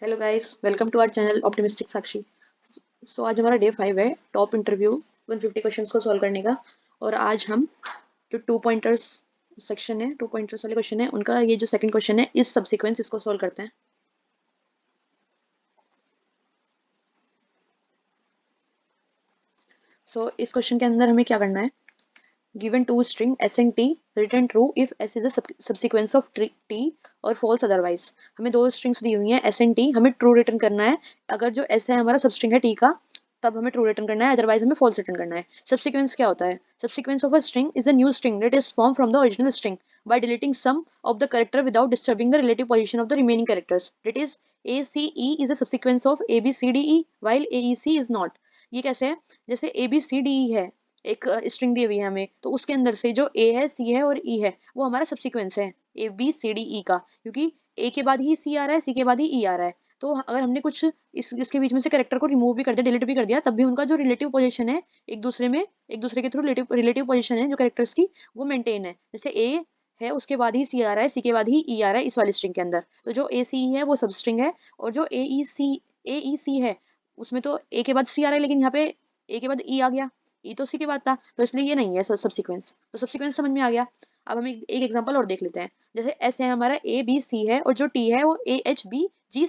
Hello guys, welcome to our channel optimistic Sakshi. So आज हमारा day 5 है टॉप इंटरव्यू 150 क्वेश्चंस को सॉल्व करने का। और आज हम जो टू पॉइंटर्स सेक्शन है, टू पॉइंटर्स वाले क्वेश्चन है, उनका ये जो सेकंड क्वेश्चन है इस सबसीक्वेंस, इसको सॉल्व करते हैं। इस क्वेश्चन के अंदर हमें क्या करना है। Given two string s and t, return true if s is a subsequence of t और false otherwise। हमें दो स्ट्रिंग्स दी हुई हैं s and t, हमें ट्रू रिटर्न करना है। अगर जो s है हमारा सब स्ट्रिंग है t का, तब हमें ट्रू रिटर्न करना है, अदरवाइज हमें फॉल्स रिटर्न करना है। सबसीक्वेंस क्या होता है? Subsequence of a string is a new string that is form from the original string by deleting some of the character without disturbing the relative position of the remaining characters। That is, ACE is a subsequence of ABCDE while AEC is not। ये कैसे है? जैसे ABCDE है, एक string दी हुई है हमें, तो उसके अंदर से जो ए है, सी है और ई है, वो हमारा सबसीक्वेंस है ABCDE का, क्योंकि ए के बाद ही सी आ रहा है, सी के बाद ही ई आ रहा है। तो अगर हमने कुछ इसके बीच में से कैरेक्टर को रिमूव भी कर दिया, डिलीट भी कर दिया, तब भी उनका जो रिलेटिव पोजीशन है एक दूसरे में, एक दूसरे के थ्रू रिलेटिव पोजीशन है जो कैरेक्टर्स की, वो मेंटेन है। जैसे ए है, उसके बाद ही सी आ रहा है, सी के बाद ही ई आ रहा है इस वाली स्ट्रिंग के अंदर। तो जो ए सी है वो सब स्ट्रिंग है, और जो ए ई सी है उसमें तो ए के बाद सी आ रहा है, लेकिन यहाँ पे ए के बाद ई आ गया, ई तो सी के बाद था, तो इसलिए ये नहीं है सबसीक्वेंस। तो सबसीक्वेंस समझ में आ गया। अब हम एक एग्जांपल और देख लेते हैं। जैसे एस है हमारा, ए बी सी है, और जो टी है वो A H B G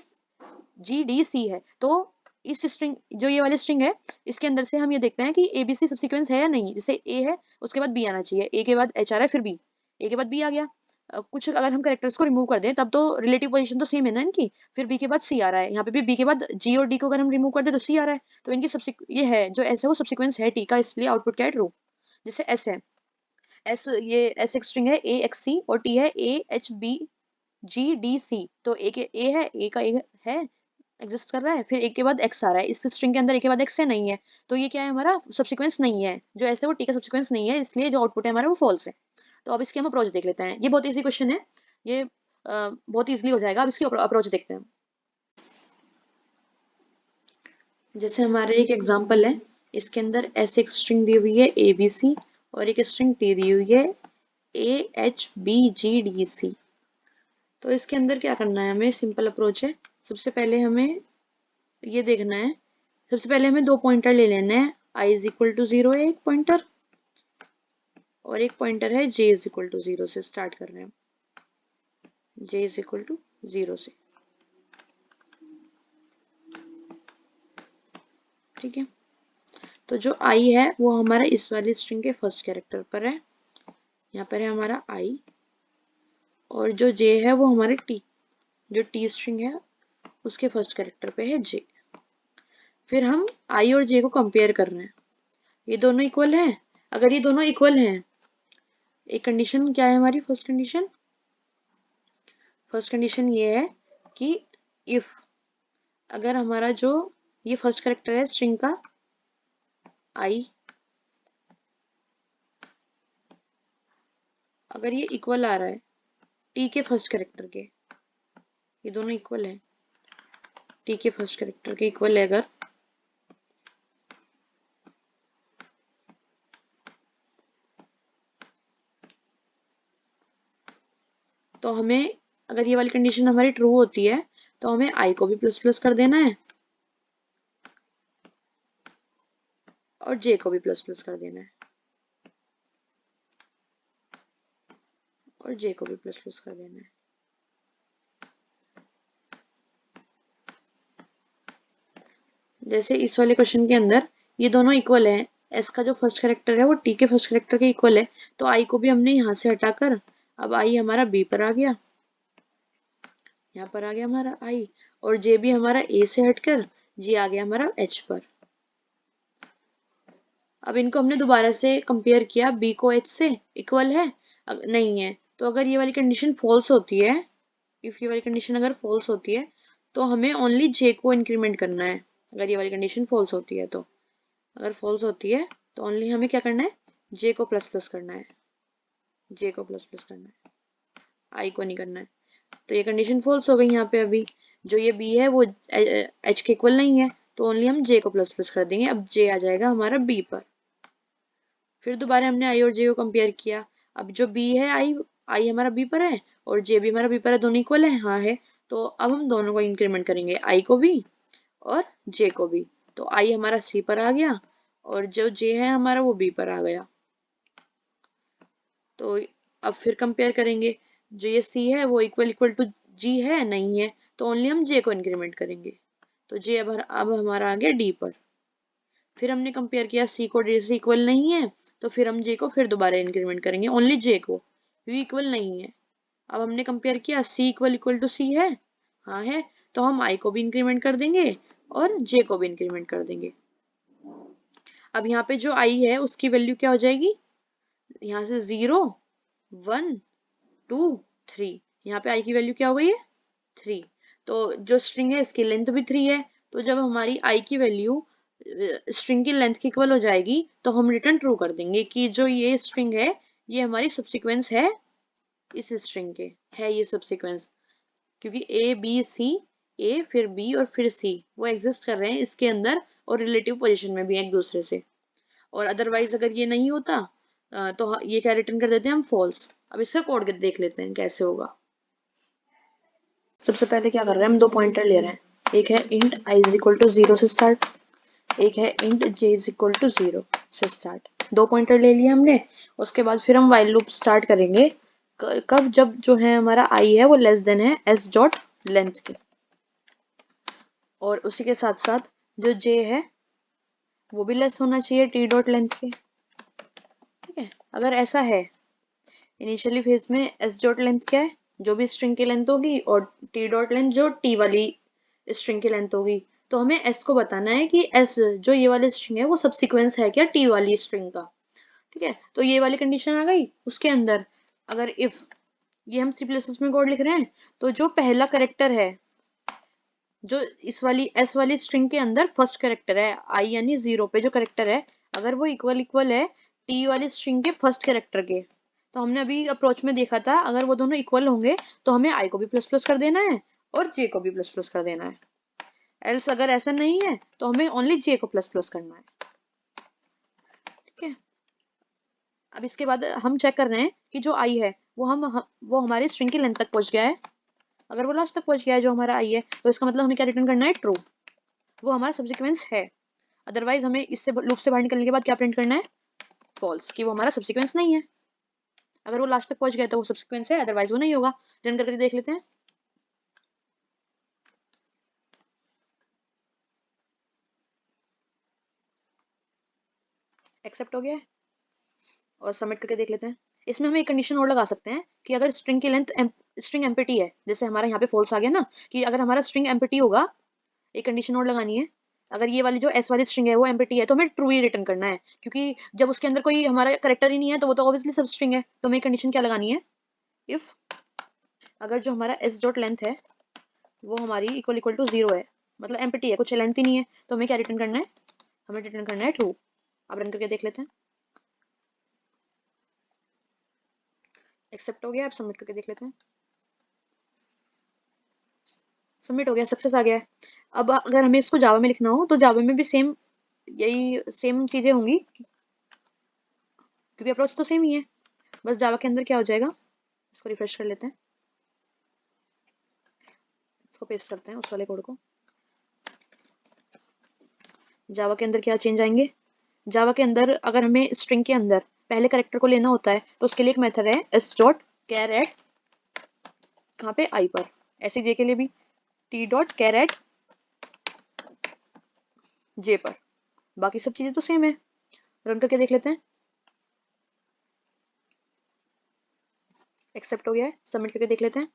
G D C है। तो इस स्ट्रिंग, जो ये वाली स्ट्रिंग है, इसके अंदर से हम ये देखते हैं कि ए बी सी सबसीक्वेंस है या नहीं। जैसे ए है, उसके बाद बी आना चाहिए, ए के बाद एच आ रहा है, फिर बी, ए के बाद बी आ गया। कुछ अगर हम कैरेक्टर्स को रिमूव कर दें, तब तो रिलेटिव पोजीशन तो सेम है ना इनकी। फिर बी के बाद सी आ रहा है, यहाँ पे भी बी के बाद जी और डी को अगर हम रिमूव कर दे तो सी आ रहा है। तो इनकी ये है जो एस है वो सबसीक्वेंस है टी का, इसलिए आउटपुट क्या है? ट्रू। जैसे एस है, एस, ये एस एक स्ट्रिंग है ए एक्स सी, और टी है A H B G D C. तो ए के ए है, ए का ए है, एग्जिस्ट कर रहा है, फिर ए के बाद एक्स आ रहा है इस स्ट्रिंग के अंदर, ए के बाद एक्स है, नहीं है। तो ये क्या है? हमारा सबसीक्वेंस नहीं है। जो ऐसे वो टी का सबसीक्वेंस नहीं है, इसलिए जो आउटपुट है हमारा वो फॉल्स है। तो अब इसकी हम अप्रोच देख लेते हैं। ये बहुत इजी क्वेश्चन है, ये बहुत इजीली हो जाएगा। अब इसकी अप्रोच देखते हैं। जैसे हमारे एक एग्जांपल है, इसके अंदर ऐसे एक स्ट्रिंग दी हुई है ए बी सी, और एक स्ट्रिंग टी दी हुई है A H B G D C. तो इसके अंदर क्या करना है? हमें सिंपल अप्रोच है। सबसे पहले हमें ये देखना है, सबसे पहले हमें दो पॉइंटर ले लेना है। आई इज इक्वल टू जीरो है एक पॉइंटर, और एक पॉइंटर है जे इज इक्वल टू जीरो से स्टार्ट कर रहे हैं, जे इज इक्वल टू जीरो से। ठीक है, तो जो आई है वो हमारा इस वाली स्ट्रिंग के फर्स्ट कैरेक्टर पर है, यहाँ पर है हमारा आई। और जो जे है वो हमारे टी, जो टी स्ट्रिंग है उसके फर्स्ट कैरेक्टर पे है जे। फिर हम आई और जे को कंपेयर कर रहे हैं, ये दोनों इक्वल हैं। अगर ये दोनों इक्वल हैं, एक कंडीशन क्या है हमारी? फर्स्ट कंडीशन ये है कि इफ, अगर हमारा जो ये फर्स्ट कैरेक्टर है स्ट्रिंग का आई, अगर ये इक्वल आ रहा है टी के फर्स्ट कैरेक्टर के, ये दोनों इक्वल है, टी के फर्स्ट कैरेक्टर के इक्वल है अगर, तो हमें, अगर ये वाली कंडीशन हमारी ट्रू होती है, तो हमें आई को भी प्लस प्लस कर देना है और जे को भी प्लस प्लस कर देना है, और जे को भी प्लस प्लस कर देना है। जैसे इस वाले क्वेश्चन के अंदर ये दोनों इक्वल है, एस का जो फर्स्ट कैरेक्टर है वो टी के फर्स्ट कैरेक्टर के इक्वल है, तो आई को भी हमने यहाँ से हटाकर, अब आई हमारा बी पर आ गया, यहाँ पर आ गया हमारा आई, और जे भी हमारा ए से हटकर जी आ गया हमारा एच पर। अब इनको हमने दोबारा से कंपेयर किया, बी को एच से इक्वल है, नहीं है। तो अगर ये वाली कंडीशन फॉल्स होती है, इफ ये वाली कंडीशन अगर फॉल्स होती है, तो हमें ओनली जे को इंक्रीमेंट करना है। अगर ये वाली कंडीशन फॉल्स होती है तो, अगर फॉल्स होती है तो ओनली हमें क्या करना है? जे को प्लस प्लस करना है, जे को प्लस प्लस करना है, आई को नहीं करना है। तो ये कंडीशन फॉल्स हो गई यहाँ पे। अभी जो ये बी है वो एच के इक्वल नहीं है, तो ओनली हम जे को प्लस प्लस कर देंगे। अब जे आ जाएगा हमारा बी पर। फिर दोबारा हमने आई और जे को कंपेयर किया। अब जो बी है, आई आई हमारा बी पर है और जे भी हमारा बी पर है, दोनों इक्वल है, हाँ है। तो अब हम दोनों को इंक्रीमेंट करेंगे, आई को भी और जे को भी। तो आई हमारा सी पर आ गया और जो जे है हमारा वो बी पर आ गया। तो अब फिर कंपेयर करेंगे, जो ये सी है वो इक्वल इक्वल टू जी है, नहीं है, तो ओनली हम जे को इंक्रीमेंट करेंगे। तो जे अब हमारा आ गया डी पर। फिर हमने कंपेयर किया, सी को डी से इक्वल नहीं है, तो फिर हम जे को फिर दोबारा इंक्रीमेंट करेंगे, ओनली जे को, क्योंकि इक्वल नहीं है। अब हमने कंपेयर किया, सी इक्वल इक्वल टू सी है, हाँ है, तो हम आई को भी इंक्रीमेंट कर देंगे और जे को भी इंक्रीमेंट कर देंगे। अब यहाँ पे जो आई है उसकी वैल्यू क्या हो जाएगी, यहाँ से 0 1 2 3, यहाँ पे आई की वैल्यू क्या हो गई है 3। तो जो स्ट्रिंग है इसकी लेंथ भी 3 है, तो जब हमारी आई की वैल्यू स्ट्रिंग की लेंथ की इक्वल हो जाएगी तो हम रिटर्न ट्रू कर देंगे कि जो ये स्ट्रिंग है ये हमारी सब्सिक्वेंस है, इस स्ट्रिंग के है ये सब्सिक्वेंस, क्योंकि ए बी सी, ए फिर बी और फिर सी वो एग्जिस्ट कर रहे हैं इसके अंदर और रिलेटिव पोजीशन में भी एक दूसरे से। और अदरवाइज अगर ये नहीं होता तो ये क्या रिटर्न कर देते हैं हम, फॉल्स। अब इसका कोड देख लेते हैं कैसे होगा। सबसे पहले क्या कर रहे हैं, हम दो पॉइंटर ले रहे हैं, एक है int I is equal to 0 से स्टार्ट, एक है int J is equal to 0 से स्टार्ट। दो पॉइंटर ले लिए हमने। उसके बाद फिर हम वाइल लूप स्टार्ट करेंगे कब, जब जो है हमारा आई है वो लेस देन है एस डॉट लेंथ के, और उसी के साथ साथ जो जे है वो भी लेस होना चाहिए टी डॉट लेंथ के। ठीक है, अगर ऐसा है, इनिशियली फेज में एस डॉट लेंथ क्या है, जो भी स्ट्रिंग की लेंथ होगी, और टी डॉट लेंथ जो टी वाली स्ट्रिंग की लेंथ होगी। तो हमें एस को बताना है कि एस जो ये वाली स्ट्रिंग है वो सबसीक्वेंस है क्या टी वाली स्ट्रिंग का। ठीक है, तो ये वाली कंडीशन आ गई। उसके अंदर अगर इफ, ये हम सी प्लस में कोड लिख रहे हैं, तो जो पहला करेक्टर है जो इस वाली एस वाली स्ट्रिंग के अंदर फर्स्ट करेक्टर है, आई यानी 0 पे जो करेक्टर है, अगर वो इक्वल इक्वल है टी वाली स्ट्रिंग के फर्स्ट करेक्टर के, तो हमने अभी अप्रोच में देखा था अगर वो दोनों इक्वल होंगे तो हमें आई को भी प्लस प्लस कर देना है और जे को भी प्लस प्लस कर देना है। एल्स अगर ऐसा नहीं है तो हमें ओनली जे को प्लस प्लस करना है। ठीक है, अब इसके बाद हम चेक कर रहे हैं कि जो आई है वो हमारी स्ट्रिंग की लेंथ तक पहुंच गया है। अगर वो लास्ट तक पहुंच गया है जो हमारा आई है, तो इसका मतलब हमें क्या रिटर्न करना है, ट्रू, वो हमारा सब्सिक्वेंस है। अदरवाइज हमें इससे लूप से बाहर निकलने के बाद क्या प्रिंट करना है, फॉल्स, कि वो हमारा सब्सिक्वेंस नहीं है। अगर वो लास्ट तक पहुंच गया तो वो सब्सिक्वेंस है, अदरवाइज वो नहीं होगा। रन करके देख लेते हैं। एक्सेप्ट हो गया है और सबमिट करके देख लेते हैं। इसमें हम एक कंडीशन और लगा सकते हैं कि अगर स्ट्रिंग की लेंथ स्ट्रिंग एम्प्टी है, जैसे हमारा यहाँ पे फॉल्स आ गया ना, कि अगर हमारा स्ट्रिंग एम्प्टी होगा, एक कंडीशन और लगानी है, अगर ये वाली जो एस वाली स्ट्रिंग है वो एम्प्टी है तो हमें ट्रू ही रिटर्न करना है, क्योंकि जब उसके अंदर कोई हमारा करेक्टर ही नहीं है तो वो तो ऑब्वियसली सब स्ट्रिंग है। तो हमें कंडीशन क्या लगानी है, इफ अगर जो हमारा एस डॉट लेंथ है वो हमारी इक्वल इक्वल टू 0 है, मतलब एम्प्टी है, कुछ लेंथ ही नहीं है, तो हमें क्या रिटर्न करना है, हमें रिटर्न करना है ट्रू। अब रन करके देख लेते हैं। एक्सेप्ट हो गया, अब सबमिट करके देख लेते हैं। सबमिट हो गया, सक्सेस आ गया है। अब अगर हमें इसको जावा में लिखना हो तो जावा में भी सेम, यही सेम चीजें होंगी, क्योंकि अप्रोच तो सेम ही है। बस जावा के अंदर क्या हो जाएगा, इसको रिफ्रेश कर लेते हैं, इसको पेस्ट करते हैं उस वाले कोड को। जावा के अंदर क्या चेंज आएंगे, जावा के अंदर अगर हमें स्ट्रिंग के अंदर पहले करेक्टर को लेना होता है तो उसके लिए एक मेथड है एस डॉट कैर एट, कहाँ पे, आई पर। ऐसे जे के लिए भी टी डॉट कैर एट जे पर। बाकी सब चीजें तो सेम है। रन करके देख लेते हैं। एक्सेप्ट हो गया है, सबमिट करके देख लेते हैं।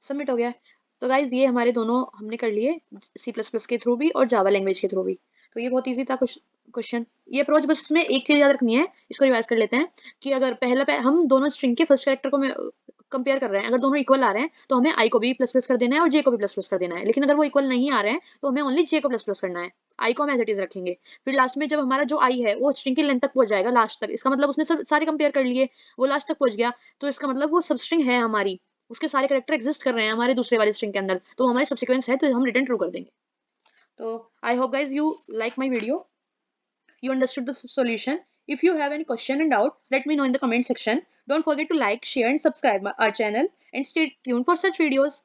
सबमिट हो गया है। तो गाइज ये हमारे दोनों हमने कर लिए, सी प्लस प्लस के थ्रू भी और जावा लैंग्वेज के थ्रू भी। तो ये बहुत ईजी था क्वेश्चन। ये अप्रोच, बस इसमें एक चीज याद रखनी है, इसको रिवाइज कर लेते हैं, कि अगर हम दोनों स्ट्रिंग के फर्स्ट कैरेक्टर को कंपेयर कर रहे हैं, अगर दोनों इक्वल आ रहे हैं तो हमें आई को भी प्लस प्लस कर देना है और जे को भी प्लस प्लस कर देना है। लेकिन अगर वो इक्वल नहीं आ रहे हैं तो हमें ओनली जे को प्लस प्लस करना है, आई को हम एज इट इज रखेंगे। फिर लास्ट में जब हमारा जो आई है वो स्ट्रिंग की लेंथ तक पहुंच जाएगा लास्ट तक, इसका मतलब उसने सब सारे कंपेयर कर लिए, वो लास्ट तक पहुंच गया, तो इसका मतलब वो सब स्ट्रिंग है हमारी, उसके सारे करेक्टर एग्जिस्ट कर रहे हैं हमारे दूसरे वाले स्ट्रिंग के अंदर, तो हमारे सब्सिक्वेंस है, तो हम रिटर्न ट्रू कर देंगे। तो I hope guys you like my video, you understood the solution. If you have any question and doubt, let me know in the comment section. Don't forget to like, share and subscribe our channel and stay tuned for such videos.